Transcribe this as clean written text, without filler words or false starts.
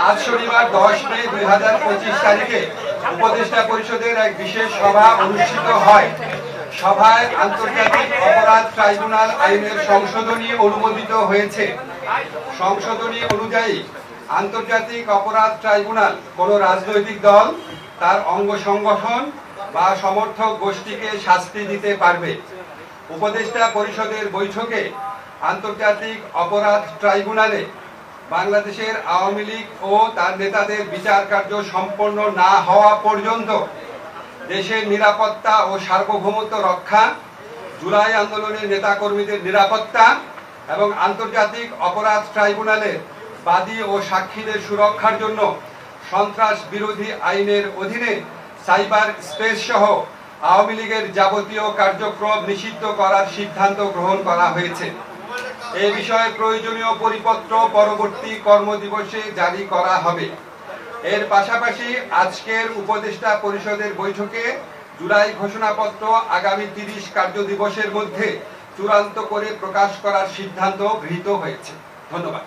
আজ শনিবার 10 মে 2025 তারিখে উপদেষ্টা পরিষদের এক বিশেষ সভা অনুষ্ঠিত হয়। সভায় আন্তর্জাতিক অপরাধ ট্রাইব্যুনাল আইনের সংশোধনী অনুমোদিত হয়েছে। সংশোধনী অনুযায়ী আন্তর্জাতিক অপরাধ ট্রাইব্যুনাল কোন রাজনৈতিক দল, তার অঙ্গ সংগঠন বা সমর্থক গোষ্ঠীকে শাস্তি দিতে পারবে। উপদেষ্টা পরিষদের বৈঠকে আন্তর্জাতিক অপরাধ ট্রাইব্যুনালে বাংলাদেশের আওয়ামী লীগ ও তার নেতাদের বিচার কার্য সম্পন্ন না হওয়া পর্যন্ত দেশের নিরাপত্তা ও সার্বভৌমত্ব রক্ষা, জুলাই আন্দোলনের নেতাকর্মীদের নিরাপত্তা এবং আন্তর্জাতিক অপরাধ ট্রাইব্যুনালের বাদী ও সাক্ষীদের সুরক্ষার জন্য সন্ত্রাস বিরোধী আইনের অধীনে সাইবার স্পেস সহ আওয়ামী লীগের যাবতীয় কার্যক্রম নিষিদ্ধ করার সিদ্ধান্ত গ্রহণ করা হয়েছে। এ বিষয়ে প্রয়োজনীয় পরিপত্র পরবর্তী কর্মদিবসে জারি করা হবে। এর পাশাপাশি আজকের উপদেষ্টা পরিষদের বৈঠকে জুলাই ঘোষণাপত্র আগামী 30 কার্যদিবসের মধ্যে চূড়ান্ত করে প্রকাশ করার সিদ্ধান্ত গৃহীত হয়েছে। ধন্যবাদ।